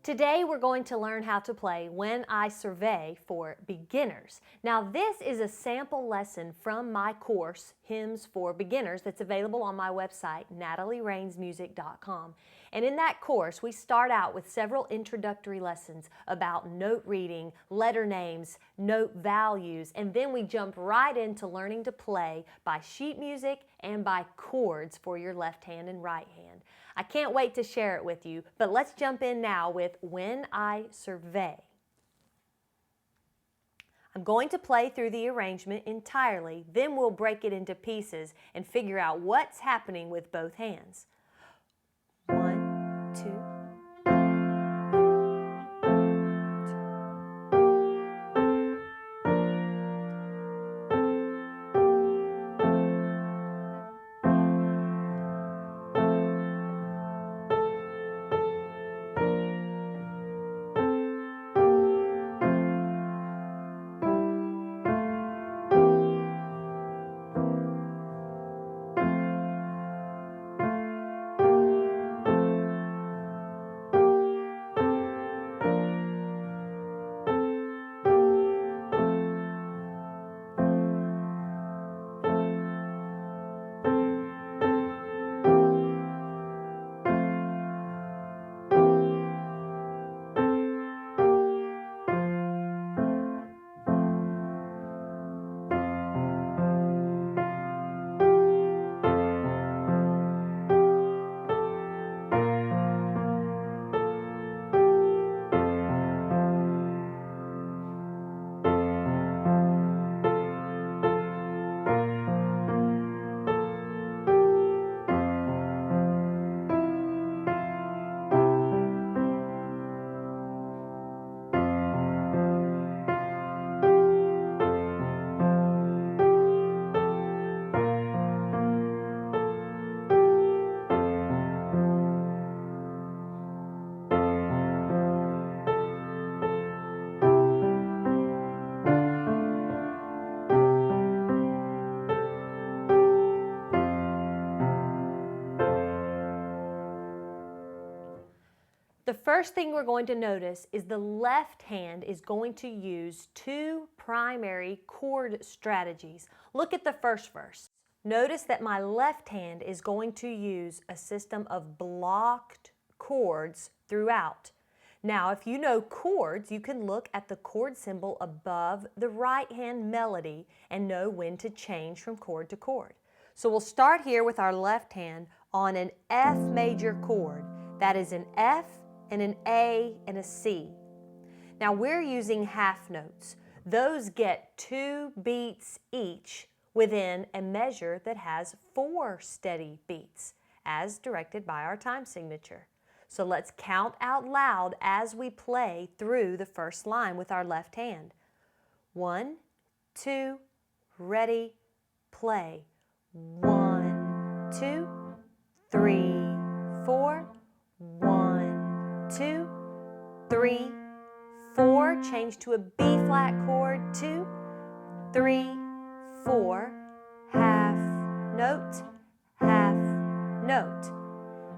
Today we're going to learn how to play When I Survey for beginners. Now this is a sample lesson from my course, Hymns for Beginners, that's available on my website, natalierainsmusic.com. And in that course we start out with several introductory lessons about note reading, letter names, note values, and then we jump right into learning to play by sheet music and by chords for your left hand and right hand. I can't wait to share it with you, but let's jump in now with When I Survey. I'm going to play through the arrangement entirely, then we'll break it into pieces and figure out what's happening with both hands. 1, 2, The first thing we're going to notice is the left hand is going to use two primary chord strategies. Look at the first verse. Notice that my left hand is going to use a system of blocked chords throughout. Now, if you know chords, you can look at the chord symbol above the right hand melody and know when to change from chord to chord. So we'll start here with our left hand on an F major chord. That is an F and an A and a C. Now we're using half notes. Those get 2 beats each within a measure that has 4 steady beats, as directed by our time signature. So let's count out loud as we play through the first line with our left hand. 1, 2, ready, play. 1, 2, 3, 4. 1, 2, 3, 4. Change to a B flat chord. 2, 3, 4. Half note, half note.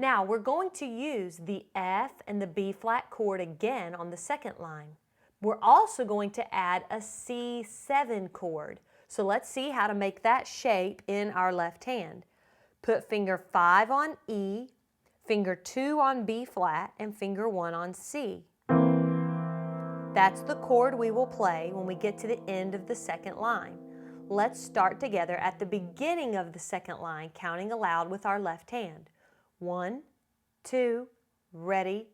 Now we're going to use the F and the B flat chord again on the second line. We're also going to add a C7 chord. So let's see how to make that shape in our left hand. Put finger 5 on E, finger 2 on B flat, and finger 1 on C. That's the chord we will play when we get to the end of the second line. Let's start together at the beginning of the second line, counting aloud with our left hand. 1, 2, ready,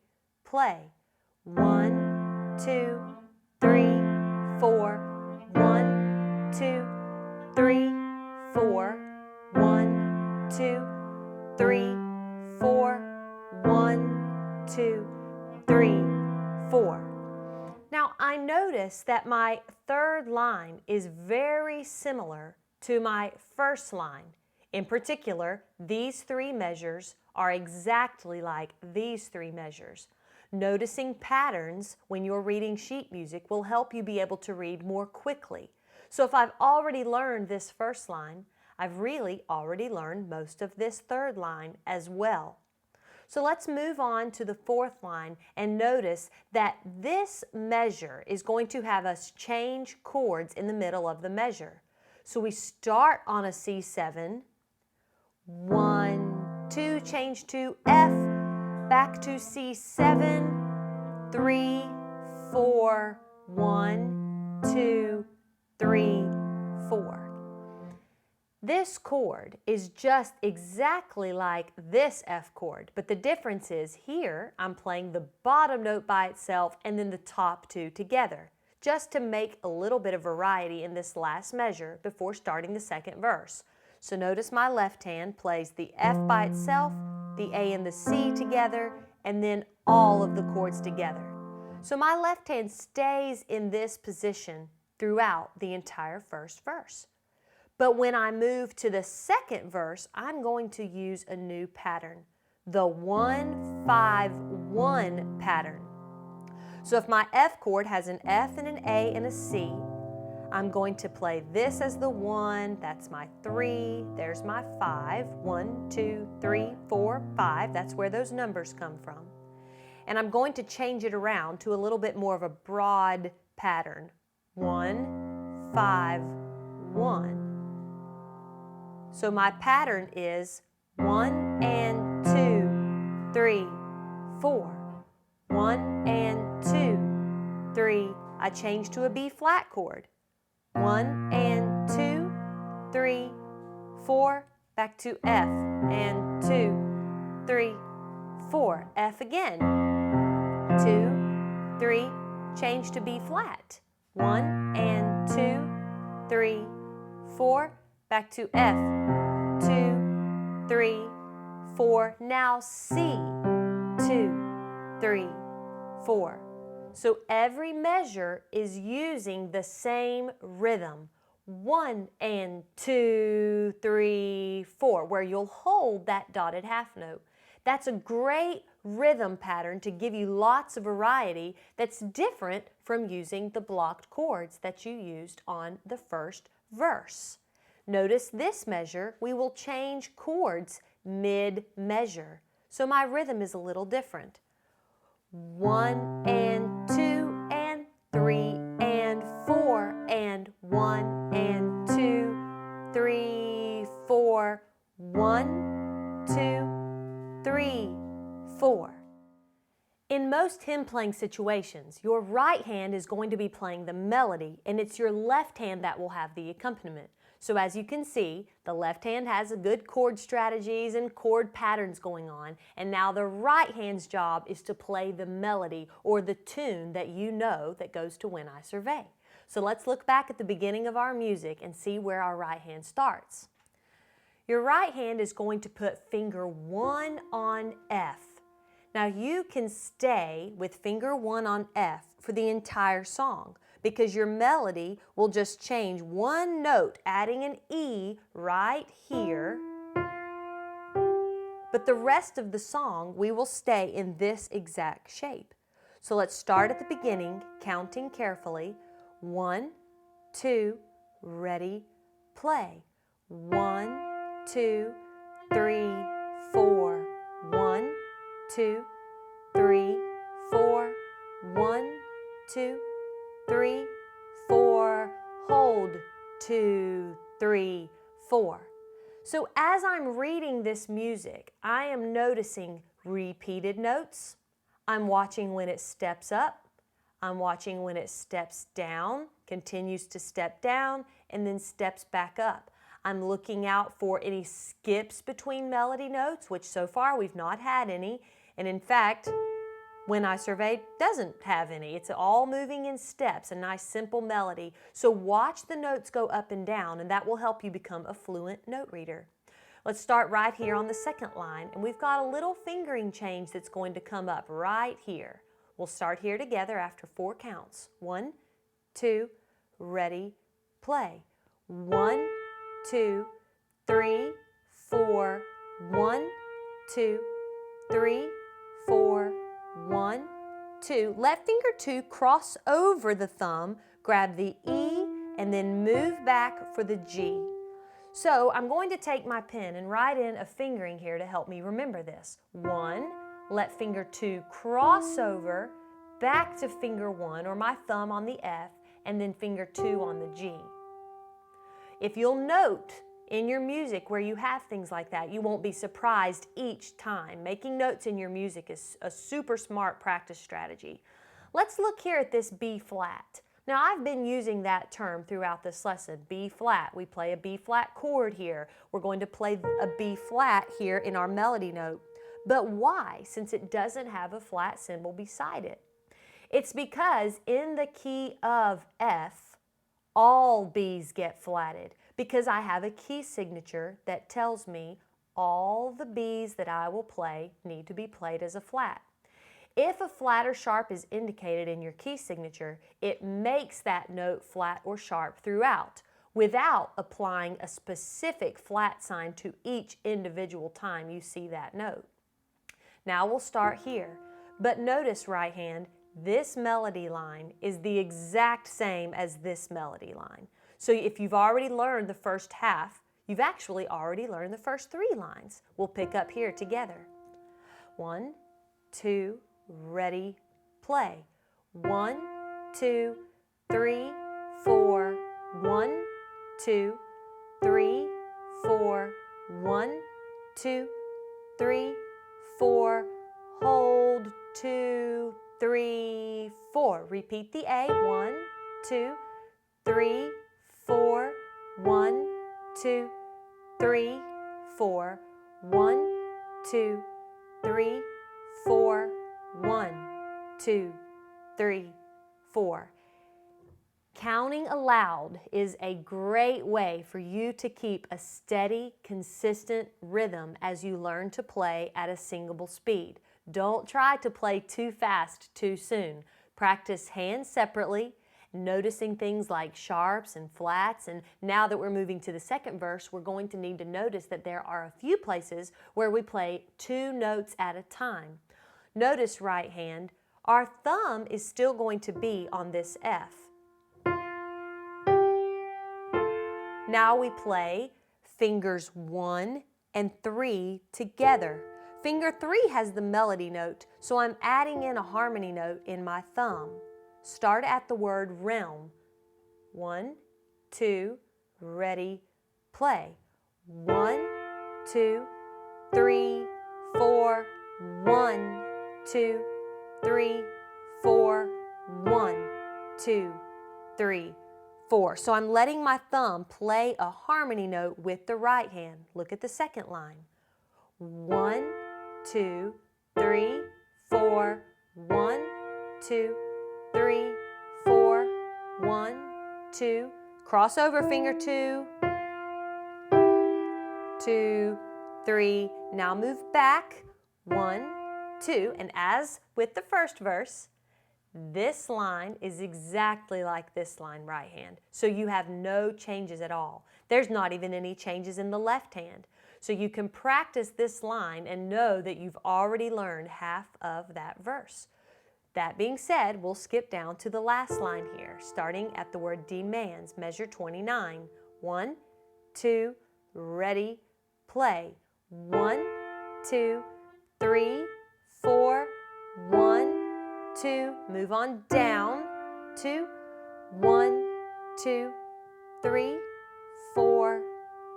play. 1, 2, 3, 4. 1, 2, 3, 4. 1, 2, 3, 4. 1, 2, 3, 4. Now I notice that my third line is very similar to my first line. In particular, these 3 measures are exactly like these 3 measures. Noticing patterns when you're reading sheet music will help you be able to read more quickly. So if I've already learned this first line, I've really already learned most of this third line as well. So let's move on to the fourth line and notice that this measure is going to have us change chords in the middle of the measure. So we start on a C7, 1, 2, change to F, back to C7, 3, 4, 1, 2, 3, 4. This chord is just exactly like this F chord, but the difference is here I'm playing the bottom note by itself and then the top two together, just to make a little bit of variety in this last measure before starting the second verse. So notice my left hand plays the F by itself, the A and the C together, and then all of the chords together. So my left hand stays in this position throughout the entire first verse. But when I move to the second verse, I'm going to use a new pattern, the 1-5-1 pattern. So if my F chord has an F and an A and a C, I'm going to play this as the 1, that's my 3, there's my 5, 1, 2, 3, 4, 5, that's where those numbers come from. And I'm going to change it around to a little bit more of a broad pattern, 1, 5, 1. So my pattern is 1 and 2, 3, 4. 1 and 2, 3. I change to a B flat chord. 1 and 2, 3, 4. Back to F and 2, 3, 4. F again. 2, 3. Change to B flat. 1 and 2, 3, 4. Back to F, 2, 3, 4. Now C, 2, 3, 4. So every measure is using the same rhythm, 1 and 2, 3, 4, where you'll hold that dotted half note. That's a great rhythm pattern to give you lots of variety that's different from using the blocked chords that you used on the first verse. Notice this measure, we will change chords mid-measure. So my rhythm is a little different. 1 and 2 and 3 and 4 and 1 and 2, 3, 4, 1, 2, 3, 4. In most hymn playing situations, your right hand is going to be playing the melody and it's your left hand that will have the accompaniment. So as you can see, the left hand has a good chord strategies and chord patterns going on, and now the right hand's job is to play the melody or the tune that you know that goes to When I Survey. So let's look back at the beginning of our music and see where our right hand starts. Your right hand is going to put finger 1 on F. Now you can stay with finger 1 on F for the entire song, because your melody will just change one note, adding an E right here. But the rest of the song, we will stay in this exact shape. So let's start at the beginning, counting carefully. 1, 2, ready, play. 1, 2, 3, 4. 1, 2, 3, 4. 1, 2, 3, 4, hold, 2, 3, 4. So as I'm reading this music, I am noticing repeated notes. I'm watching when it steps up. I'm watching when it steps down, continues to step down, and then steps back up. I'm looking out for any skips between melody notes, which so far we've not had any, and in fact, When I Survey doesn't have any. It's all moving in steps, a nice simple melody. So watch the notes go up and down, and that will help you become a fluent note reader. Let's start right here on the second line, and we've got a little fingering change that's going to come up right here. We'll start here together after 4 counts. 1, 2, ready, play. 1, 2, 3, 4. 1, 2, 3, 4. 1, 2. Let finger 2 cross over the thumb, grab the E, and then move back for the G. So I'm going to take my pen and write in a fingering here to help me remember this. 1, let finger 2 cross over back to finger 1 or my thumb on the F, and then finger 2 on the G. If you'll note in your music where you have things like that, you won't be surprised each time. Making notes in your music is a super smart practice strategy. Let's look here at this B flat. Now I've been using that term throughout this lesson, B flat. We play a B flat chord here. We're going to play a B flat here in our melody note. But why, since it doesn't have a flat symbol beside it? It's because in the key of F, all B's get flatted because I have a key signature that tells me all the B's that I will play need to be played as a flat. If a flat or sharp is indicated in your key signature, it makes that note flat or sharp throughout without applying a specific flat sign to each individual time you see that note. Now we'll start here, but notice right hand, this melody line is the exact same as this melody line. So if you've already learned the first half, you've actually already learned the first 3 lines. We'll pick up here together. 1, 2, ready, play. 1, 2, 3, 4. 1, 2, 3, 4. 1, 2, 3, 4. Hold, 2, 3, 4. Repeat the A. 1, 2, 3, 4. 1, 2, 3, 4. 1, 2, 3, 4. 1, 2, 3, 4. Counting aloud is a great way for you to keep a steady, consistent rhythm as you learn to play at a singable speed. Don't try to play too fast too soon. Practice hands separately, noticing things like sharps and flats, and now that we're moving to the second verse, we're going to need to notice that there are a few places where we play 2 notes at a time. Notice right hand, our thumb is still going to be on this F. Now we play fingers 1 and 3 together. Finger 3 has the melody note, so I'm adding in a harmony note in my thumb. Start at the word realm. 1, 2, ready, play. 1, 2, 3, 4. 1, 2, 3, 4. 1, 2, 3, 4. So I'm letting my thumb play a harmony note with the right hand. Look at the second line. 1, 2, 3, 4. 1, 2, 3, 4. 1, 2. Cross over finger 2. 2, 3. Now move back. 1, 2. And as with the first verse, this line is exactly like this line right hand. So you have no changes at all. There's not even any changes in the left hand. So you can practice this line and know that you've already learned half of that verse. That being said, we'll skip down to the last line here, starting at the word demands, measure 29. 1, 2, ready, play. 1, 2, 3, 4. 1, 2, move on down. 2, 1, 2, 3, 4.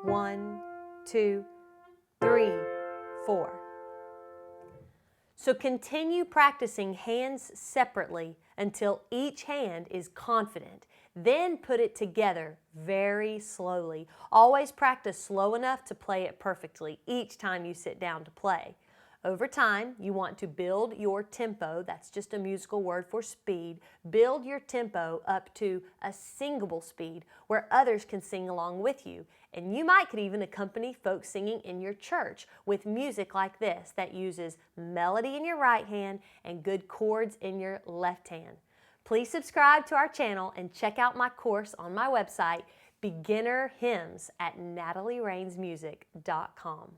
1, 2, 3, 4. So continue practicing hands separately until each hand is confident. Then put it together very slowly. Always practice slow enough to play it perfectly each time you sit down to play. Over time, you want to build your tempo, that's just a musical word for speed, build your tempo up to a singable speed where others can sing along with you. And you could even accompany folk singing in your church with music like this that uses melody in your right hand and good chords in your left hand. Please subscribe to our channel and check out my course on my website, Beginner Hymns at natalierainsmusic.com.